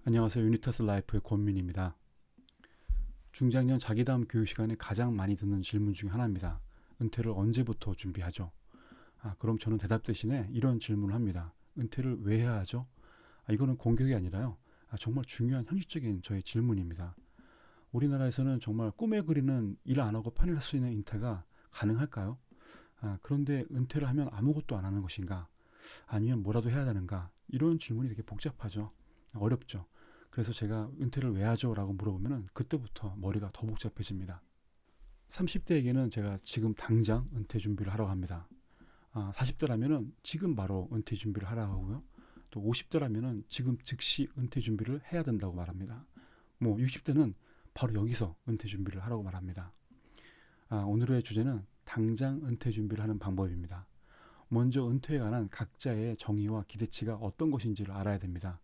안녕하세요. 유니타스 라이프의 권민입니다. 중장년 자기다움 교육 시간에 가장 많이 듣는 질문 중에 하나입니다. 은퇴를 언제부터 준비하죠? 그럼 저는 대답 대신에 이런 질문을 합니다. 은퇴를 왜 해야 하죠? 이거는 공격이 아니라요. 정말 중요한 현실적인 저의 질문입니다. 우리나라에서는 정말 꿈에 그리는 일 안 하고 편히 할 수 있는 은퇴가 가능할까요? 그런데 은퇴를 하면 아무것도 안 하는 것인가? 아니면 뭐라도 해야 되는가? 이런 질문이 되게 복잡하죠. 어렵죠. 그래서 제가 은퇴를 왜 하죠? 라고 물어보면 그때부터 머리가 더 복잡해집니다. 30대에게는 제가 지금 당장 은퇴 준비를 하라고 합니다. 40대라면 지금 바로 은퇴 준비를 하라고 하고요. 또 50대라면 지금 즉시 은퇴 준비를 해야 된다고 말합니다. 60대는 바로 여기서 은퇴 준비를 하라고 말합니다. 오늘의 주제는 당장 은퇴 준비를 하는 방법입니다. 먼저 은퇴에 관한 각자의 정의와 기대치가 어떤 것인지를 알아야 됩니다.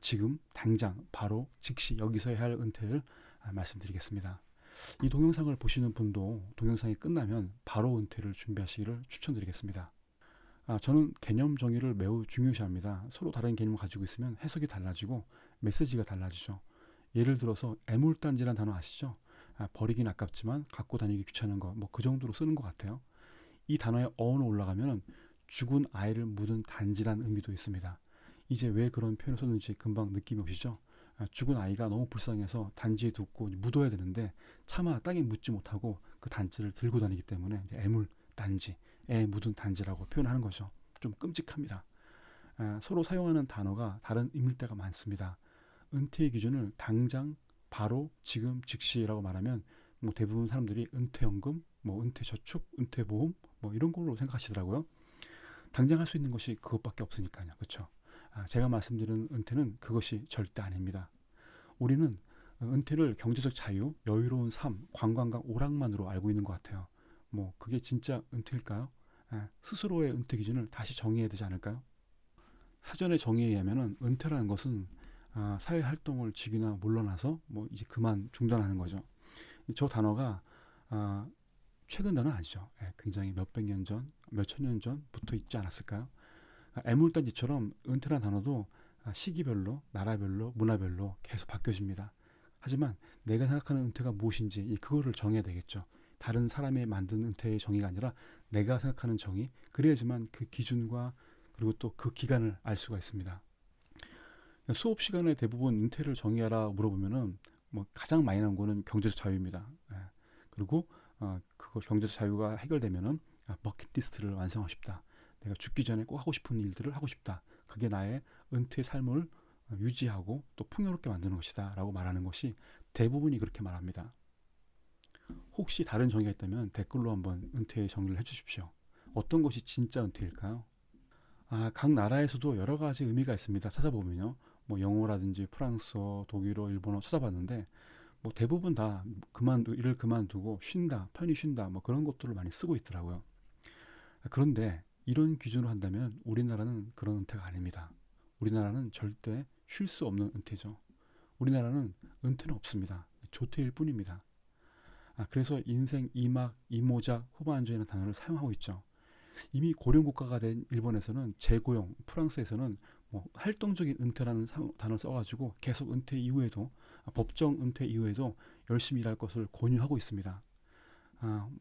지금 당장 바로 즉시 여기서 해야 할 은퇴를 말씀드리겠습니다. 이 동영상을 보시는 분도 동영상이 끝나면 바로 은퇴를 준비하시기를 추천드리겠습니다. 저는 개념 정의를 매우 중요시합니다. 서로 다른 개념을 가지고 있으면 해석이 달라지고 메시지가 달라지죠. 예를 들어서 애물단지라는 단어 아시죠? 버리긴 아깝지만 갖고 다니기 귀찮은 거, 그 정도로 쓰는 것 같아요. 이 단어의 어원으로 올라가면 죽은 아이를 묻은 단지란 의미도 있습니다. 이제 왜 그런 표현을 썼는지 금방 느낌이 오시죠? 죽은 아이가 너무 불쌍해서 단지에 두고 묻어야 되는데 차마 땅에 묻지 못하고 그 단지를 들고 다니기 때문에 애물 단지, 애 묻은 단지라고 표현하는 거죠. 좀 끔찍합니다. 서로 사용하는 단어가 다른 의미일 때가 많습니다. 은퇴의 기준을 당장, 바로, 지금, 즉시라고 말하면 대부분 사람들이 은퇴연금, 은퇴저축, 은퇴보험 이런 걸로 생각하시더라고요. 당장 할 수 있는 것이 그것밖에 없으니까요. 그렇죠? 제가 말씀드리는 은퇴는 그것이 절대 아닙니다. 우리는 은퇴를 경제적 자유, 여유로운 삶, 관광과 오락만으로 알고 있는 것 같아요. 그게 진짜 은퇴일까요? 스스로의 은퇴 기준을 다시 정의해야 되지 않을까요? 사전의 정의에 의하면 은퇴라는 것은 사회 활동을 직이나 물러나서 이제 그만 중단하는 거죠. 저 단어가 최근 단어는 아니죠. 굉장히 몇백 년 전, 몇천 년 전부터 있지 않았을까요? 애물단지처럼 은퇴라는 단어도 시기별로, 나라별로, 문화별로 계속 바뀌어집니다. 하지만 내가 생각하는 은퇴가 무엇인지 그거를 정해야 되겠죠. 다른 사람이 만든 은퇴의 정의가 아니라 내가 생각하는 정의, 그래야지만 그 기준과 그리고 또 그 기간을 알 수가 있습니다. 수업 시간에 대부분 은퇴를 정의하라 물어보면은 가장 많이 나온 거는 경제적 자유입니다. 그리고 그거 경제적 자유가 해결되면은 버킷리스트를 완성하고 싶다. 내가 죽기 전에 꼭 하고 싶은 일들을 하고 싶다. 그게 나의 은퇴 삶을 유지하고 또 풍요롭게 만드는 것이다 라고 말하는 것이 대부분이 그렇게 말합니다. 혹시 다른 정의가 있다면 댓글로 한번 은퇴의 정의를 해주십시오. 어떤 것이 진짜 은퇴일까요? 각 나라에서도 여러 가지 의미가 있습니다. 찾아보면요. 영어라든지 프랑스어, 독일어, 일본어 찾아봤는데 대부분 다 일을 그만두고 쉰다, 편히 쉰다 그런 것들을 많이 쓰고 있더라고요. 그런데 이런 기준으로 한다면 우리나라는 그런 은퇴가 아닙니다. 우리나라는 절대 쉴 수 없는 은퇴죠. 우리나라는 은퇴는 없습니다. 조퇴일 뿐입니다. 그래서 인생 이막, 이모작, 후반전이라는 단어를 사용하고 있죠. 이미 고령 국가가 된 일본에서는 재고용, 프랑스에서는 활동적인 은퇴라는 단어를 써가지고 계속 은퇴 이후에도 법정 은퇴 이후에도 열심히 일할 것을 권유하고 있습니다.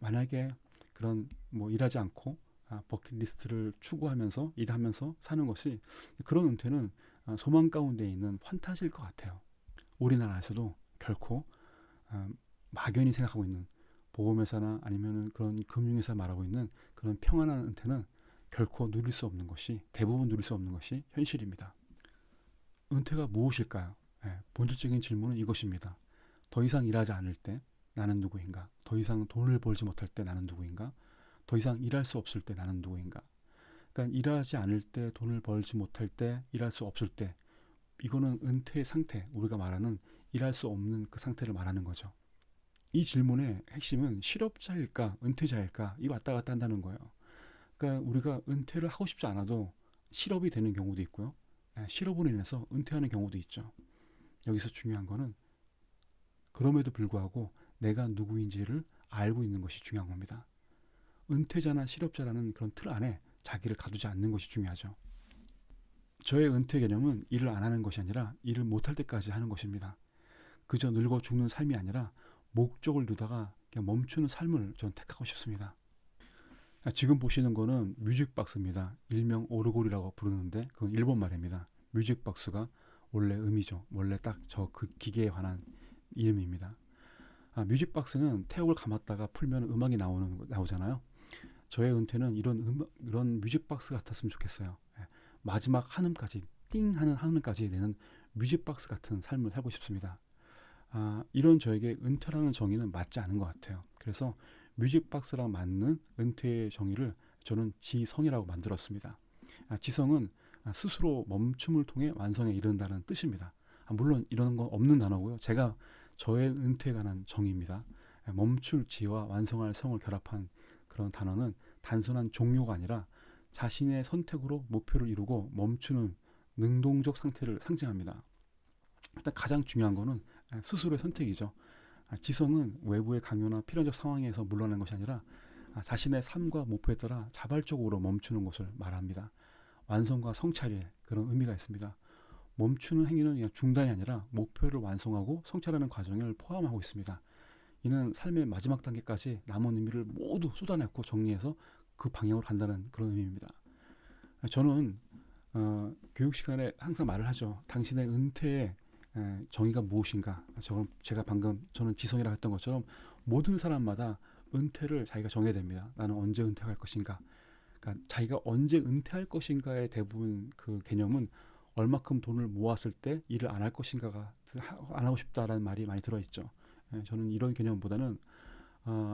만약에 그런 일하지 않고 버킷리스트를 추구하면서 일하면서 사는 것이 그런 은퇴는 소망 가운데 있는 환타지일 것 같아요. 우리나라에서도 결코 막연히 생각하고 있는 보험회사나 아니면 그런 금융회사 말하고 있는 그런 평안한 은퇴는 결코 누릴 수 없는 것이 대부분 누릴 수 없는 것이 현실입니다. 은퇴가 무엇일까요? 본질적인 질문은 이것입니다. 더 이상 일하지 않을 때 나는 누구인가? 더 이상 돈을 벌지 못할 때 나는 누구인가? 더 이상 일할 수 없을 때 나는 누구인가? 그러니까 일하지 않을 때, 돈을 벌지 못할 때, 일할 수 없을 때, 이거는 은퇴의 상태, 우리가 말하는 일할 수 없는 그 상태를 말하는 거죠. 이 질문의 핵심은 실업자일까, 은퇴자일까, 이 왔다 갔다 한다는 거예요. 그러니까 우리가 은퇴를 하고 싶지 않아도 실업이 되는 경우도 있고요. 실업으로 인해서 은퇴하는 경우도 있죠. 여기서 중요한 거는 그럼에도 불구하고 내가 누구인지를 알고 있는 것이 중요한 겁니다. 은퇴자나 실업자라는 그런 틀 안에 자기를 가두지 않는 것이 중요하죠. 저의 은퇴 개념은 일을 안 하는 것이 아니라 일을 못할 때까지 하는 것입니다. 그저 늙어 죽는 삶이 아니라 목적을 두다가 그냥 멈추는 삶을 전 택하고 싶습니다. 지금 보시는 거는 뮤직박스입니다. 일명 오르골이라고 부르는데 그건 일본 말입니다. 뮤직박스가 원래 의미죠. 원래 딱 저 그 기계에 관한 이름입니다. 뮤직박스는 태엽을 감았다가 풀면 음악이 나오잖아요. 저의 은퇴는 이런 뮤직박스 같았으면 좋겠어요. 마지막 한음까지 띵 하는 한음까지 내는 뮤직박스 같은 삶을 살고 싶습니다. 이런 저에게 은퇴라는 정의는 맞지 않은 것 같아요. 그래서 뮤직박스랑 맞는 은퇴의 정의를 저는 지성이라고 만들었습니다. 지성은 스스로 멈춤을 통해 완성에 이른다는 뜻입니다. 물론 이런 건 없는 단어고요. 제가 저의 은퇴에 관한 정의입니다. 멈출 지와 완성할 성을 결합한 그런 단어는 단순한 종료가 아니라 자신의 선택으로 목표를 이루고 멈추는 능동적 상태를 상징합니다. 일단 가장 중요한 거는 스스로의 선택이죠. 지성은 외부의 강요나 필연적 상황에서 물러나는 것이 아니라 자신의 삶과 목표에 따라 자발적으로 멈추는 것을 말합니다. 완성과 성찰의 그런 의미가 있습니다. 멈추는 행위는 그냥 중단이 아니라 목표를 완성하고 성찰하는 과정을 포함하고 있습니다. 이는 삶의 마지막 단계까지 남은 의미를 모두 쏟아내고 정리해서 그 방향으로 간다는 그런 의미입니다. 저는 교육 시간에 항상 말을 하죠. 당신의 은퇴의 정의가 무엇인가? 제가 방금 저는 지성이라고 했던 것처럼 모든 사람마다 은퇴를 자기가 정해야 됩니다. 나는 언제 은퇴할 것인가? 그러니까 자기가 언제 은퇴할 것인가의 대부분 그 개념은 얼마큼 돈을 모았을 때 일을 안 할 것인가가 안 하고 싶다라는 말이 많이 들어있죠. 저는 이런 개념보다는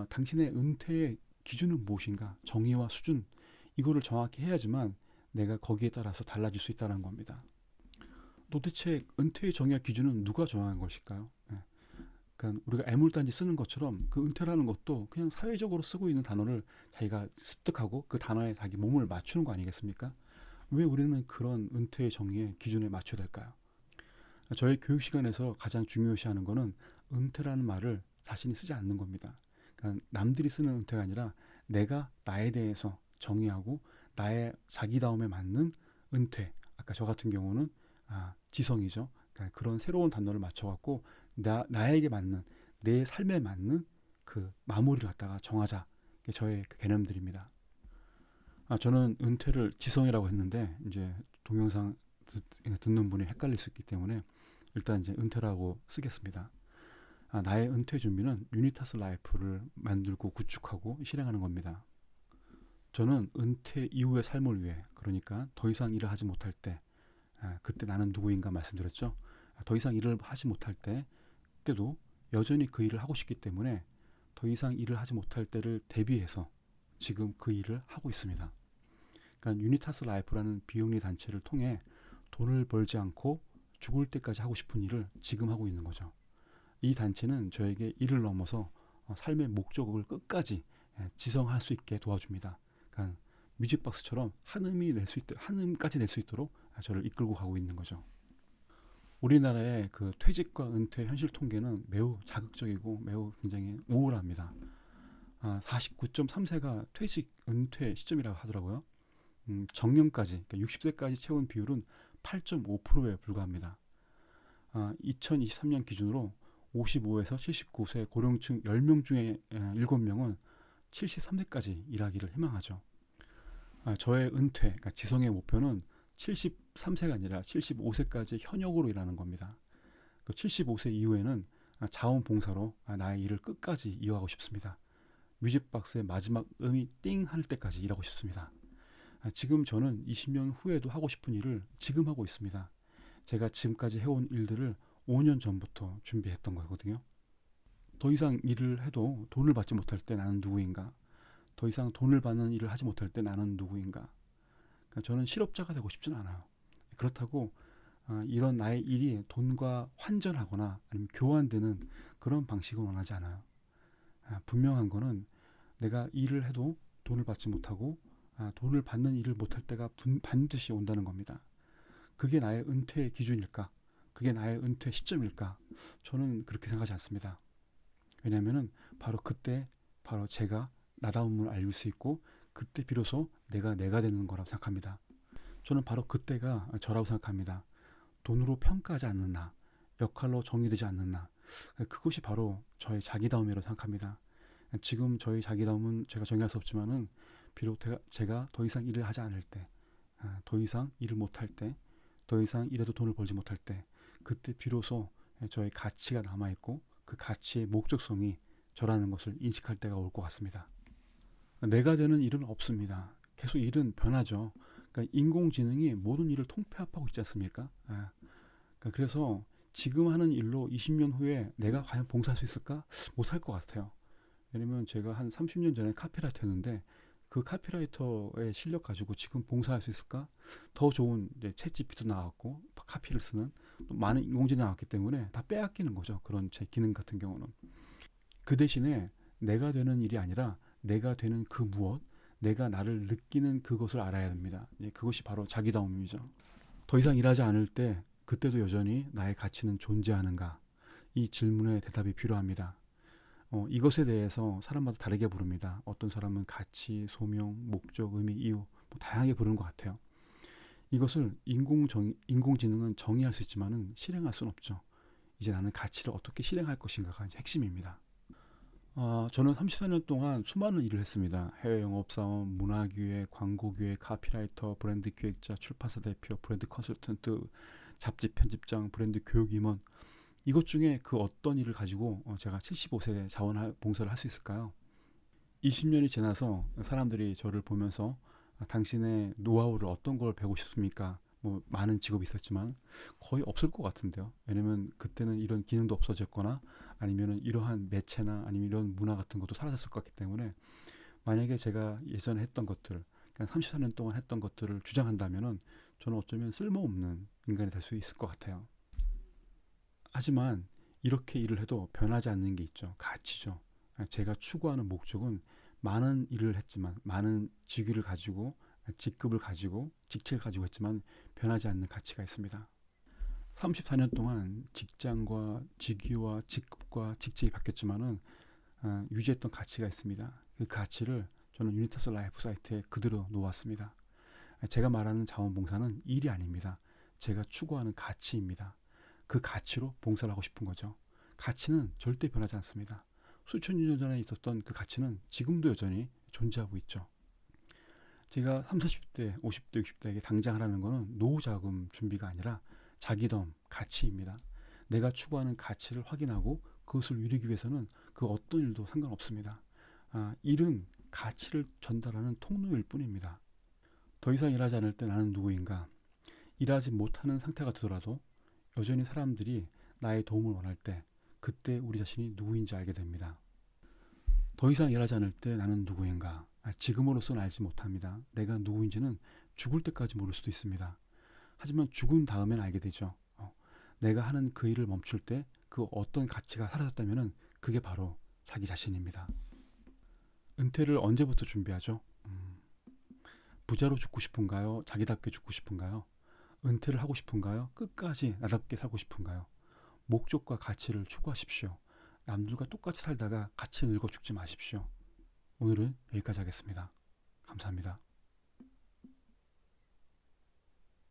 당신의 은퇴의 기준은 무엇인가? 정의와 수준 이거를 정확히 해야지만 내가 거기에 따라서 달라질 수 있다는 겁니다. 도대체 은퇴의 정의와 기준은 누가 정한 것일까요? 그러니까 우리가 애물단지 쓰는 것처럼 그 은퇴라는 것도 그냥 사회적으로 쓰고 있는 단어를 자기가 습득하고 그 단어에 자기 몸을 맞추는 거 아니겠습니까? 왜 우리는 그런 은퇴의 정의에 기준에 맞춰야 될까요? 저희 교육 시간에서 가장 중요시하는 거는 은퇴라는 말을 자신이 쓰지 않는 겁니다. 그러니까 남들이 쓰는 은퇴가 아니라 내가 나에 대해서 정의하고 나의 자기다움에 맞는 은퇴. 아까 저 같은 경우는 지성이죠. 그러니까 그런 새로운 단어를 맞춰갖고 나에게 맞는 내 삶에 맞는 그 마무리를 갖다가 정하자. 이게 저의 그 개념들입니다. 저는 은퇴를 지성이라고 했는데 이제 동영상 듣는 분이 헷갈릴 수 있기 때문에 일단 이제 은퇴라고 쓰겠습니다. 나의 은퇴 준비는 유니타스 라이프를 만들고 구축하고 실행하는 겁니다. 저는 은퇴 이후의 삶을 위해 그러니까 더 이상 일을 하지 못할 때 그때 나는 누구인가 말씀드렸죠. 더 이상 일을 하지 못할 때도 여전히 그 일을 하고 싶기 때문에 더 이상 일을 하지 못할 때를 대비해서 지금 그 일을 하고 있습니다. 그러니까 유니타스 라이프라는 비영리 단체를 통해 돈을 벌지 않고 죽을 때까지 하고 싶은 일을 지금 하고 있는 거죠. 이 단체는 저에게 일을 넘어서 삶의 목적을 끝까지 지성할 수 있게 도와줍니다. 그러니까 뮤직박스처럼 한음까지 낼 수 있도록 저를 이끌고 가고 있는 거죠. 우리나라의 그 퇴직과 은퇴 현실 통계는 매우 자극적이고 매우 굉장히 우울합니다. 49.3세가 퇴직, 은퇴 시점이라고 하더라고요. 정년까지, 그러니까 60세까지 채운 비율은 8.5%에 불과합니다. 2023년 기준으로 55에서 79세 고령층 10명 중에 7명은 73세까지 일하기를 희망하죠. 저의 은퇴, 그러니까 지성의 목표는 73세가 아니라 75세까지 현역으로 일하는 겁니다. 75세 이후에는 자원봉사로 나의 일을 끝까지 이어가고 싶습니다. 뮤직박스의 마지막 음이 띵 할 때까지 일하고 싶습니다. 지금 저는 20년 후에도 하고 싶은 일을 지금 하고 있습니다. 제가 지금까지 해온 일들을 5년 전부터 준비했던 거거든요. 더 이상 일을 해도 돈을 받지 못할 때 나는 누구인가? 더 이상 돈을 받는 일을 하지 못할 때 나는 누구인가? 그러니까 저는 실업자가 되고 싶진 않아요. 그렇다고 이런 나의 일이 돈과 환전하거나 아니면 교환되는 그런 방식을 원하지 않아요. 분명한 거는 내가 일을 해도 돈을 받지 못하고 돈을 받는 일을 못할 때가 반드시 온다는 겁니다. 그게 나의 은퇴의 기준일까? 그게 나의 은퇴 시점일까? 저는 그렇게 생각하지 않습니다. 왜냐하면 바로 그때 바로 제가 나다움을 알릴 수 있고 그때 비로소 내가 되는 거라고 생각합니다. 저는 바로 그때가 저라고 생각합니다. 돈으로 평가하지 않는 나, 역할로 정의되지 않는 나, 그것이 바로 저의 자기다움이라고 생각합니다. 지금 저희 자기다움은 제가 정의할 수 없지만은 비록 제가 더 이상 일을 하지 않을 때, 더 이상 일을 못할 때, 더 이상 일해도 돈을 벌지 못할 때, 그때 비로소 저의 가치가 남아있고 그 가치의 목적성이 저라는 것을 인식할 때가 올 것 같습니다. 내가 되는 일은 없습니다. 계속 일은 변하죠. 그러니까 인공지능이 모든 일을 통폐합하고 있지 않습니까? 그러니까 그래서 지금 하는 일로 20년 후에 내가 과연 봉사할 수 있을까? 못할 것 같아요. 왜냐면 제가 한 30년 전에 카피라이터였는데 그 카피라이터의 실력 가지고 지금 봉사할 수 있을까? 더 좋은 이제 챗GPT도 나왔고 카피를 쓰는 또 많은 인공지능이 나왔기 때문에 다 빼앗기는 거죠. 그런 제 기능 같은 경우는. 그 대신에 내가 되는 일이 아니라 내가 되는 그 무엇, 내가 나를 느끼는 그것을 알아야 됩니다. 그것이 바로 자기다움이죠. 더 이상 일하지 않을 때 그때도 여전히 나의 가치는 존재하는가? 이 질문에 대답이 필요합니다. 이것에 대해서 사람마다 다르게 부릅니다. 어떤 사람은 가치, 소명, 목적, 의미, 이유 뭐 다양하게 부르는 것 같아요. 이것을 인공지능은 정의할 수 있지만은 실행할 수는 없죠. 이제 나는 가치를 어떻게 실행할 것인가가 이제 핵심입니다. 저는 34년 동안 수많은 일을 했습니다. 해외 영업사원, 문화기획, 광고기획, 카피라이터, 브랜드 기획자, 출판사 대표, 브랜드 컨설턴트, 잡지 편집장, 브랜드 교육임원. 이것 중에 그 어떤 일을 가지고 제가 75세에 자원봉사를 할 수 있을까요? 20년이 지나서 사람들이 저를 보면서 당신의 노하우를 어떤 걸 배우고 싶습니까? 뭐 많은 직업이 있었지만 거의 없을 것 같은데요. 왜냐면 그때는 이런 기능도 없어졌거나 아니면은 이러한 매체나 아니면 이런 문화 같은 것도 사라졌을 것 같기 때문에 만약에 제가 예전에 했던 것들, 그냥 34년 동안 했던 것들을 주장한다면은 저는 어쩌면 쓸모없는 인간이 될 수 있을 것 같아요. 하지만 이렇게 일을 해도 변하지 않는 게 있죠. 가치죠. 제가 추구하는 목적은 많은 일을 했지만 많은 직위를 가지고 직급을 가지고 직책을 가지고 했지만 변하지 않는 가치가 있습니다. 34년 동안 직장과 직위와 직급과 직책이 바뀌었지만은 유지했던 가치가 있습니다. 그 가치를 저는 유니타스 라이프 사이트에 그대로 놓았습니다. 제가 말하는 자원봉사는 일이 아닙니다. 제가 추구하는 가치입니다. 그 가치로 봉사를 하고 싶은 거죠. 가치는 절대 변하지 않습니다. 수천 년 전에 있었던 그 가치는 지금도 여전히 존재하고 있죠. 제가 30, 40대, 50대, 60대에게 당장 하라는 것은 노후 자금 준비가 아니라 자기덤, 가치입니다. 내가 추구하는 가치를 확인하고 그것을 이루기 위해서는 그 어떤 일도 상관없습니다. 일은 가치를 전달하는 통로일 뿐입니다. 더 이상 일하지 않을 때 나는 누구인가? 일하지 못하는 상태가 되더라도 여전히 사람들이 나의 도움을 원할 때 그때 우리 자신이 누구인지 알게 됩니다. 더 이상 일하지 않을 때 나는 누구인가? 지금으로서는 알지 못합니다. 내가 누구인지는 죽을 때까지 모를 수도 있습니다. 하지만 죽은 다음엔 알게 되죠. 내가 하는 그 일을 멈출 때 그 어떤 가치가 사라졌다면 그게 바로 자기 자신입니다. 은퇴를 언제부터 준비하죠? 부자로 죽고 싶은가요? 자기답게 죽고 싶은가요? 은퇴를 하고 싶은가요? 끝까지 나답게 살고 싶은가요? 목적과 가치를 추구하십시오. 남들과 똑같이 살다가 같이 늙어 죽지 마십시오. 오늘은 여기까지 하겠습니다. 감사합니다.